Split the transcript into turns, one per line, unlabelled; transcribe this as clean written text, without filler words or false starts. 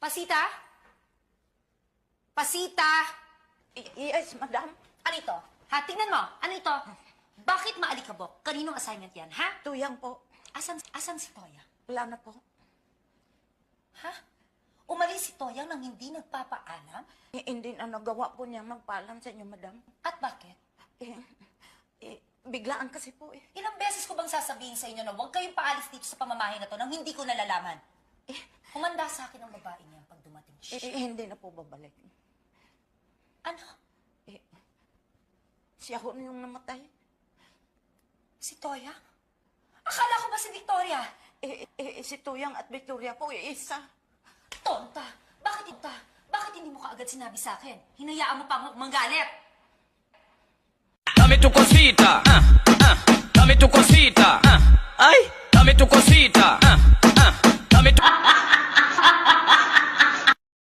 Pasita? Pasita?
Yes, madam.
Ano ito? Ha? Tingnan mo. Ano ito? Bakit maalikabok? Kaninong assignment yan, ha?
Tuyang po.
Asan si Toya?
Wala na po.
Ha? Umalis si Toya nang hindi nagpapaalam?
Hindi na nagawa po niya magpaalam sa inyo, madam.
At bakit?
Biglaan kasi po eh.
Ilang beses ko bang sasabihin sa inyo na huwag kayong paalis dito sa pamamahay na to nang hindi ko nalalaman? Humanda sa akin ang babae niya pag dumating siya.
Hindi na po babalik.
Ano?
Siya ho na yung namatay.
Si Toya? Akala ko ba si Victoria?
Si Tuyang at Victoria po, isa.
Tonta! Bakit hindi mo kaagad sinabi sa akin? Hinayaan mo pang manggalit!
Dame tu cosita, dame tu cosita, ay, dame tu cosita, dame tu...